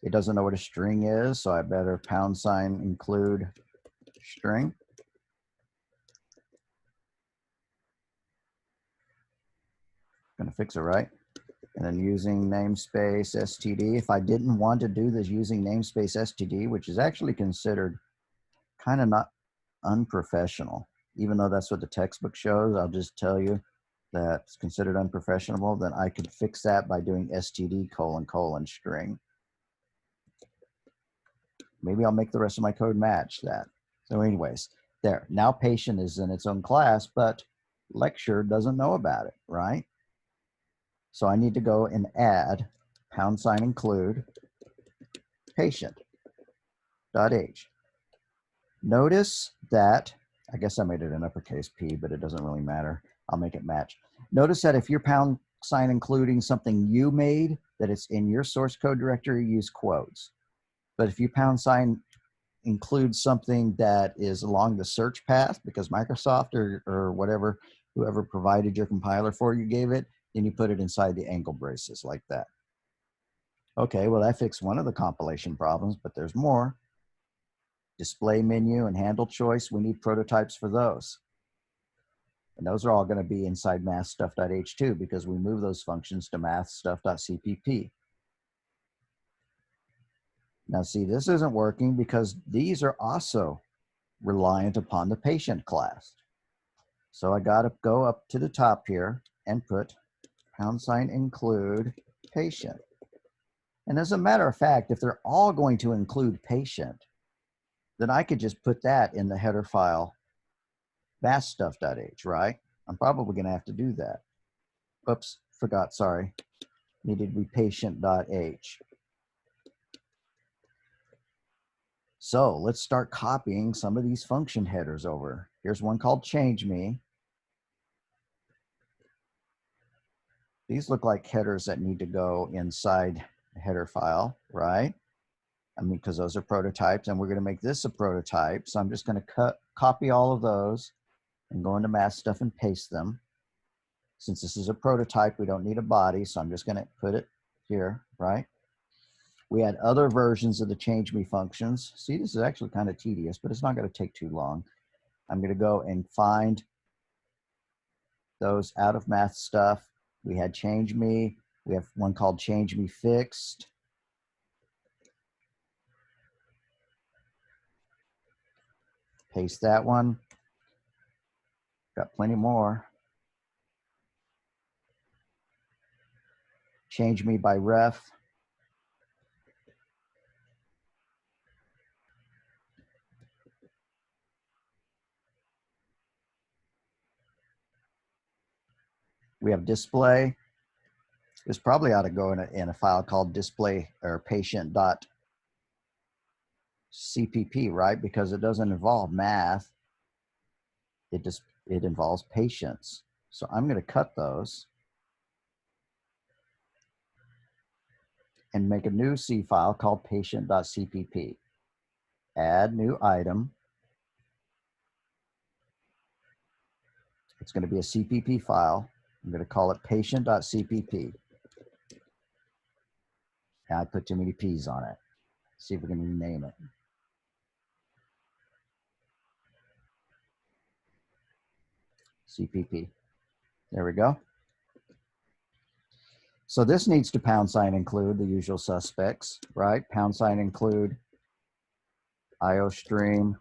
It doesn't know what a string is, so I better # include string. Going to fix it right. And then using namespace std. If I didn't want to do this using namespace std, which is actually considered kind of not unprofessional, even though that's what the textbook shows, I'll just tell you that it's considered unprofessional, then I could fix that by doing std : string. Maybe I'll make the rest of my code match that. So anyways, there. Now patient is in its own class, but lecture doesn't know about it, right? So I need to go and add # include patient.h. Notice that, I guess I made it an uppercase P, but it doesn't really matter. I'll make it match. Notice that if you're # including something you made, that it's in your source code directory, use quotes. But if you # include something that is along the search path, because Microsoft or whatever, whoever provided your compiler for you gave it, then you put it inside the angle braces like that. Okay, well that fixed one of the compilation problems, but there's more. Display menu and handle choice, we need prototypes for those. And those are all going to be inside mathstuff.h2 because we move those functions to mathstuff.cpp. Now see, this isn't working because these are also reliant upon the patient class. So I got to go up to the top here and put # include patient. And as a matter of fact, if they're all going to include patient, then I could just put that in the header file mathstuff.h, right? I'm probably going to have to do that. Oops, forgot, sorry. Needed to be patient.h. So let's start copying some of these function headers over. Here's one called change me. These look like headers that need to go inside a header file, right? I mean, because those are prototypes, and we're going to make this a prototype. So I'm just going to copy all of those and go into math stuff and paste them. Since this is a prototype, we don't need a body, so I'm just going to put it here, right? We had other versions of the change me functions. See, this is actually kind of tedious, but it's not going to take too long. I'm going to go and find those out of math stuff. We had change me. We have one called change me fixed. Paste that one. Got plenty more. Change me by ref. We have display. This probably ought to go in a file called display or patient.cpp, right? Because it doesn't involve math. It involves patients. So I'm going to cut those and make a new C file called patient.cpp. Add new item. It's going to be a CPP file. I'm going to call it patient.cpp. And I put too many P's on it. See if we can rename it. CPP. There we go. So this needs to # include the usual suspects, right? # include IOStream,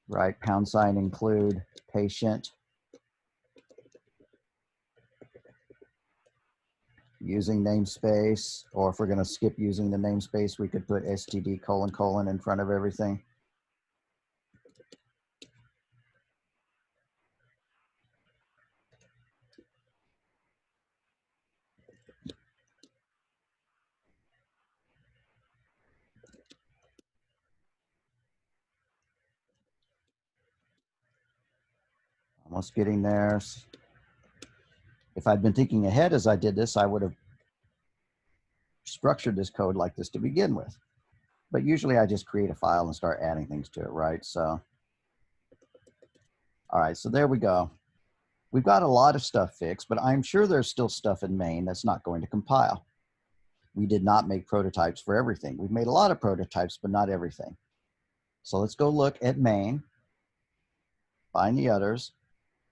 right? # include patient. Using namespace, or if we're going to skip using the namespace, we could put std : in front of everything. Almost getting there. If I'd been thinking ahead as I did this, I would have structured this code like this to begin with. But usually I just create a file and start adding things to it, right? So, all right, so there we go. We've got a lot of stuff fixed, but I'm sure there's still stuff in main that's not going to compile. We did not make prototypes for everything. We've made a lot of prototypes, but not everything. So let's go look at main, find the others,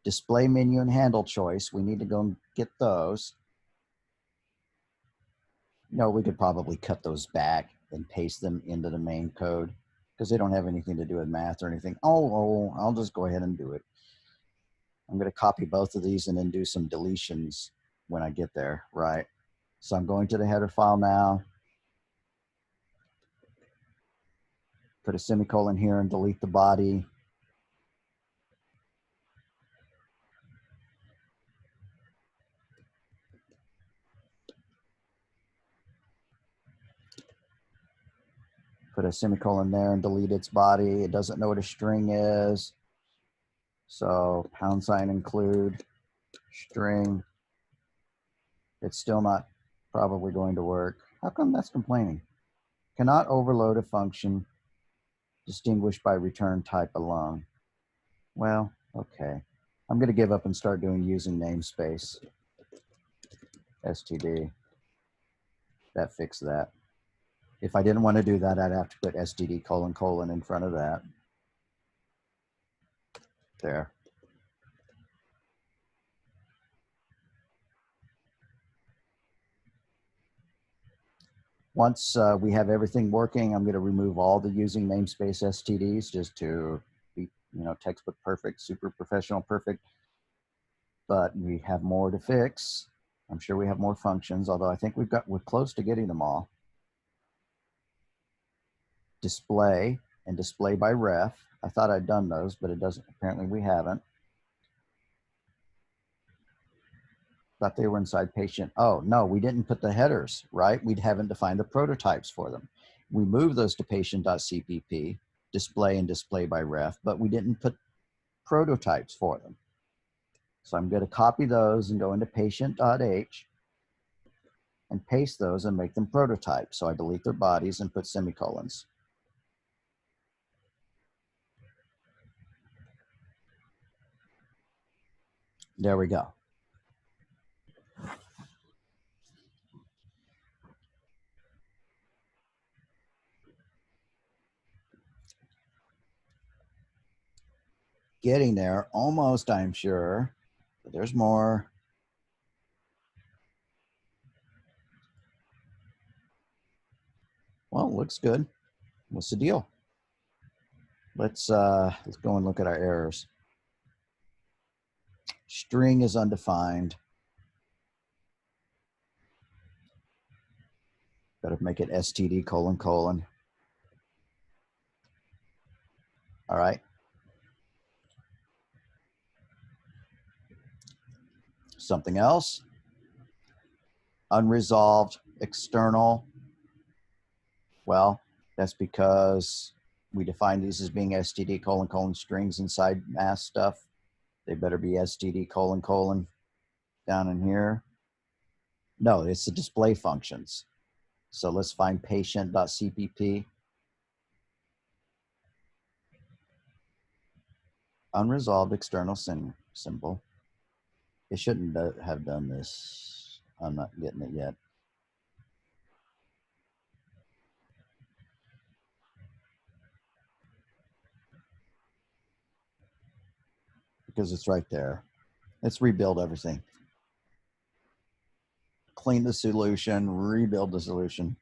display menu and handle choice. We need to go and get those. No, we could probably cut those back and paste them into the main code because they don't have anything to do with math or anything. Oh, I'll just go ahead and do it. I'm going to copy both of these and then do some deletions when I get there, right? So I'm going to the header file now. Put a semicolon here and delete the body. Put a semicolon there and delete its body. It doesn't know what a string is. So # include string. It's still not probably going to work. How come that's complaining? Cannot overload a function distinguished by return type alone. Well, okay. I'm going to give up and start doing using namespace. std. That fixed that. If I didn't want to do that, I'd have to put std : in front of that. There. Once we have everything working, I'm going to remove all the using namespace stds just to be, textbook perfect, super professional perfect. But we have more to fix. I'm sure we have more functions, although I think we're close to getting them all. Display and display by ref. I thought I'd done those, but it doesn't. Apparently we haven't. Thought they were inside patient. Oh, no, we didn't put the headers, right? We haven't defined the prototypes for them. We moved those to patient.cpp, display and display by ref, but we didn't put prototypes for them. So I'm going to copy those and go into patient.h and paste those and make them prototypes. So I delete their bodies and put semicolons. There we go. Getting there, almost, I'm sure, but there's more. Well, looks good. What's the deal? Let's go and look at our errors. String is undefined. Got to make it std : : all right. Something else. Unresolved external. Well, that's because we define these as being std : : strings inside mass stuff. They better be std : : down in here. No, it's the display functions. So let's find patient.cpp. Unresolved external symbol. It shouldn't have done this. I'm not getting it yet. Because it's right there. Let's rebuild everything. Clean the solution, rebuild the solution.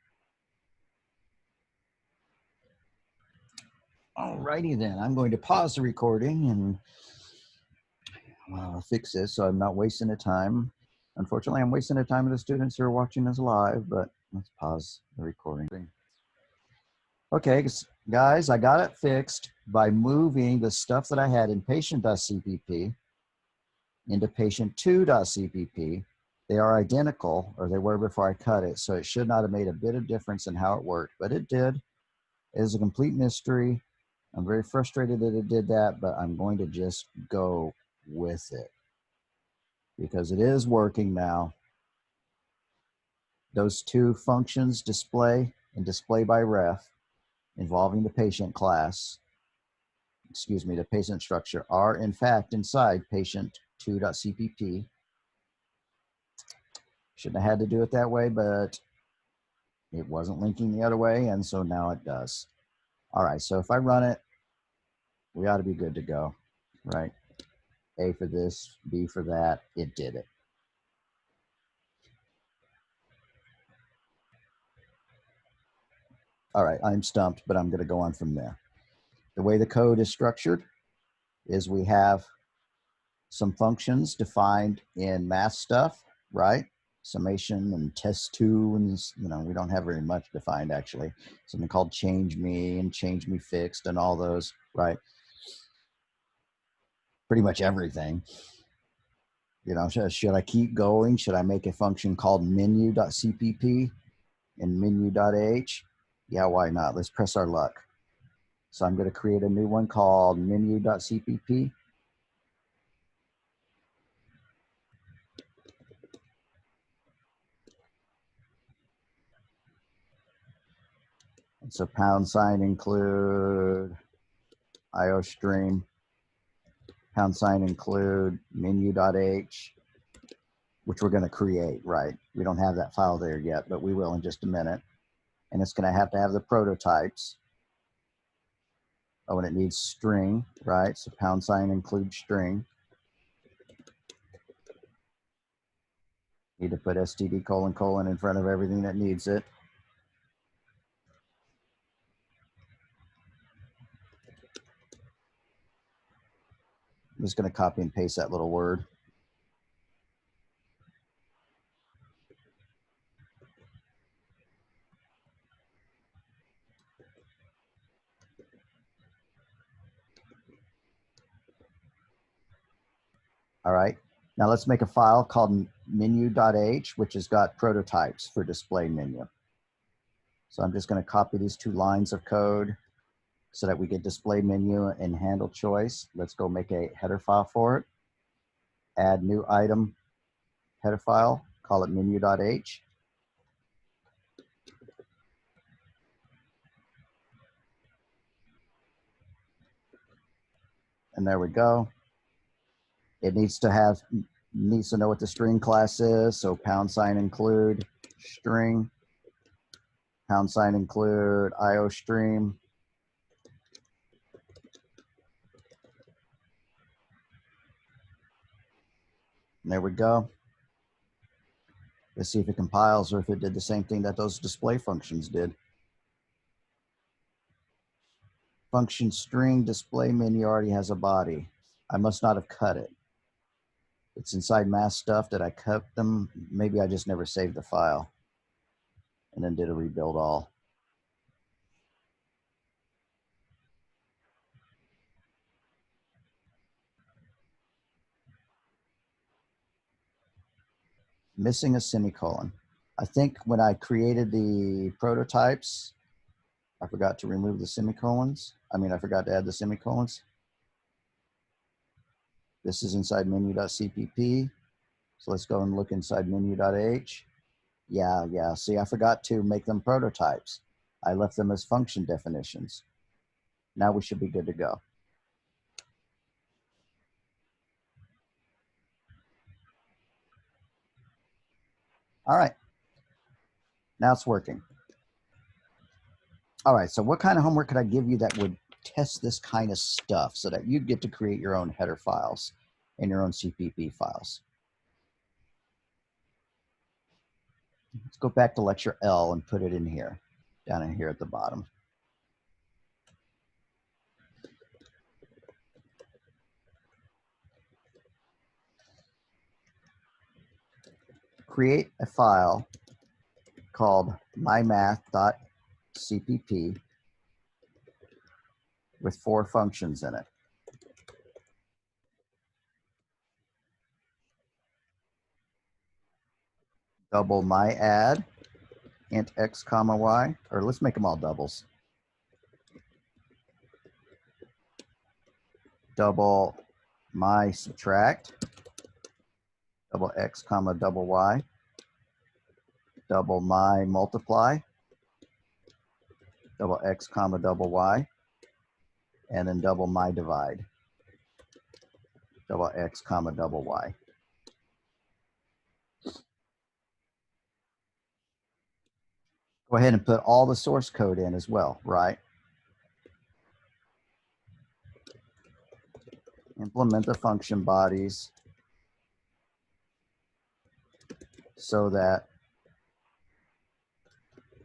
Alrighty then, I'm going to pause the recording and fix this so I'm not wasting the time. Unfortunately, I'm wasting the time of the students who are watching this live, but let's pause the recording. Okay, guys, I got it fixed by moving the stuff that I had in patient.cpp into patient2.cpp. They are identical, or they were before I cut it, so it should not have made a bit of difference in how it worked, but it did. It is a complete mystery. I'm very frustrated that it did that, but I'm going to just go with it because it is working now. Those two functions, display and display by ref, involving the patient class, the patient structure, are in fact inside patient2.cpp. Shouldn't have had to do it that way, but it wasn't linking the other way, and so now it does. All right, so if I run it, we ought to be good to go, right? A for this, B for that, it did it. All right, I'm stumped, but I'm going to go on from there. The way the code is structured is we have some functions defined in math stuff, right? Summation and test2, and we don't have very much defined actually. Something called change me and change me fixed and all those, right? Pretty much everything. Should I keep going? Should I make a function called menu.cpp and menu.h? Yeah, why not? Let's press our luck. So I'm going to create a new one called menu.cpp. And so # include iostream, # include menu.h, which we're going to create, right? We don't have that file there yet, but we will in just a minute. And it's going to have the prototypes. Oh, and it needs string, right? So # include string. Need to put std : : in front of everything that needs it. I'm just going to copy and paste that little word. All right. Now let's make a file called menu.h, which has got prototypes for display menu. So I'm just going to copy these two lines of code so that we get display menu and handle choice. Let's go make a header file for it. Add new item header file, call it menu.h. And there we go. It needs to know what the string class is. So # include string, # include iostream. And there we go. Let's see if it compiles or if it did the same thing that those display functions did. Function string display menu already has a body. I must not have cut it. It's inside math stuff. Did I cut them? Maybe I just never saved the file and then did a rebuild all. Missing a semicolon. I think when I created the prototypes, I forgot to remove the semicolons. I forgot to add the semicolons. This is inside menu.cpp. So let's go and look inside menu.h. Yeah. See, I forgot to make them prototypes. I left them as function definitions. Now we should be good to go. All right. Now it's working. All right, so what kind of homework could I give you that would test this kind of stuff so that you'd get to create your own header files and your own CPP files? Let's go back to Lecture L and put it in here, down in here at the bottom. Create a file called mymath.cpp with 4 functions in it. Double myadd, int x comma y, or let's make them all doubles. Double my subtract, double x comma double y, double my multiply, double x comma double y, and then double my divide, double x comma double y. Go ahead and put all the source code in as well, right? Implement the function bodies so that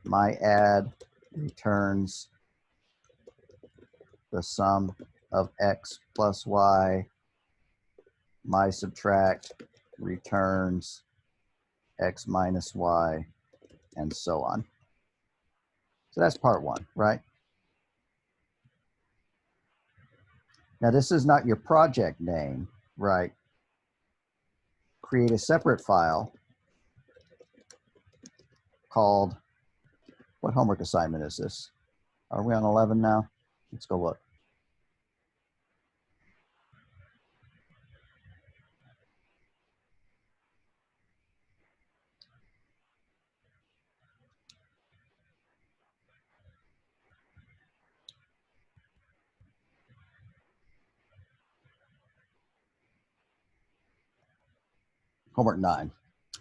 my add returns the sum of x plus y, my subtract returns x minus y, and so on. So that's part 1, right? Now this is not your project name, right? Create a separate file called, what homework assignment is this? Are we on 11 now? Let's go look. Homework 9.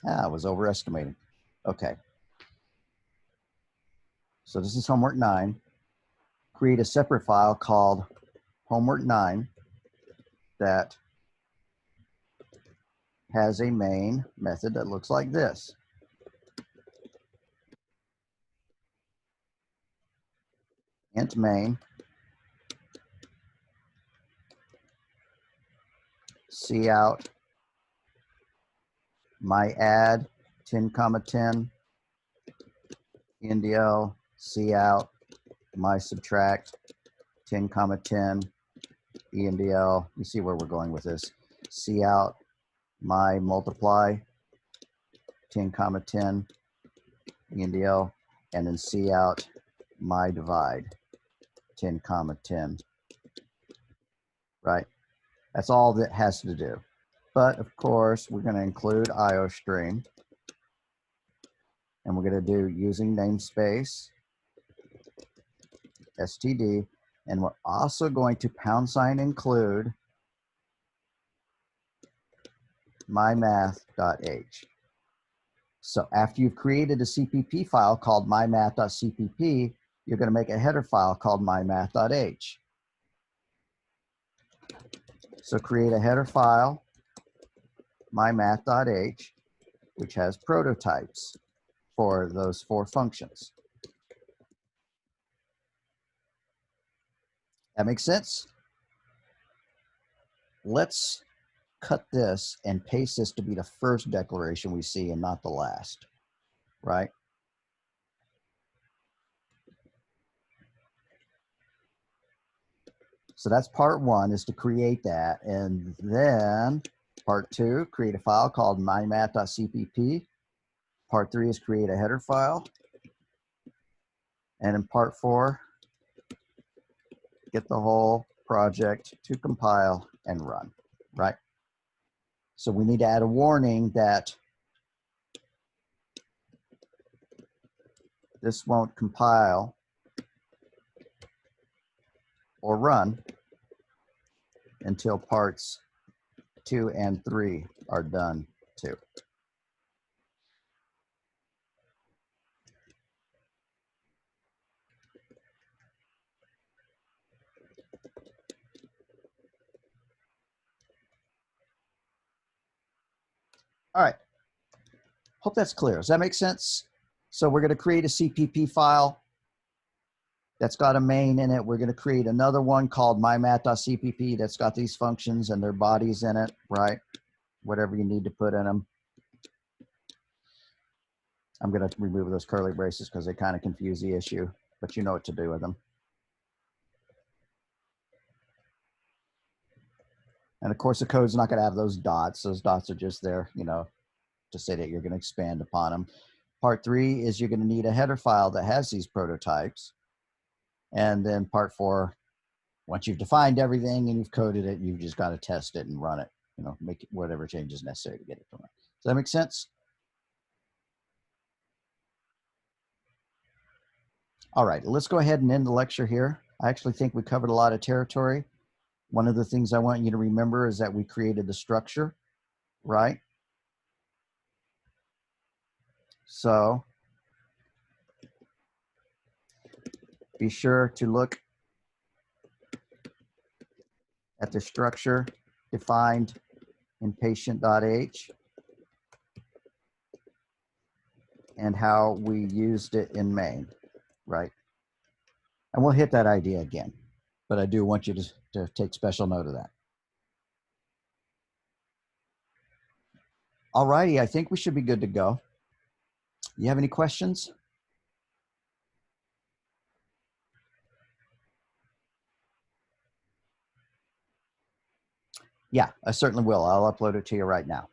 I was overestimating. Okay. So this is homework 9. Create a separate file called homework 9 that has a main method that looks like this. Int main, cout, my add 10 comma 10, ndl, cout, my subtract 10 comma 10, endl. You see where we're going with this. Cout, my multiply 10 comma 10, endl, and then cout, my divide 10 comma 10. Right? That's all that has to do. But of course, we're going to include IOStream, and we're going to do using namespace, std, and we're also going to # include mymath.h. So after you've created a CPP file called mymath.cpp, you're going to make a header file called mymath.h. So create a header file, mymath.h, which has prototypes for those 4 functions. That makes sense? Let's cut this and paste this to be the first declaration we see and not the last, right? So that's part one, is to create that. And then part two, create a file called mymath.cpp. Part three is create a header file. And in part four, get the whole project to compile and run, right? So we need to add a warning that this won't compile or run until parts 2 and 3 are done too. All right. Hope that's clear. Does that make sense? So we're going to create a CPP file that's got a main in it. We're going to create another one called mymath.cpp that's got these functions and their bodies in it, right? Whatever you need to put in them. I'm going to remove those curly braces because they kind of confuse the issue, but you know what to do with them. And of course, the code's not going to have those dots. Those dots are just there, you know, to say that you're going to expand upon them. Part three is you're going to need a header file that has these prototypes. And then part four, once you've defined everything and you've coded it, you've just got to test it and run it, you know, make it whatever changes necessary to get it to run. Does that make sense? All right, let's go ahead and end the lecture here. I actually think we covered a lot of territory. One of the things I want you to remember is that we created the structure, right? So be sure to look at the structure defined in patient.h and how we used it in main, right? And we'll hit that idea again, but I do want you to take special note of that. All righty, I think we should be good to go. You have any questions? Yeah, I certainly will. I'll upload it to you right now.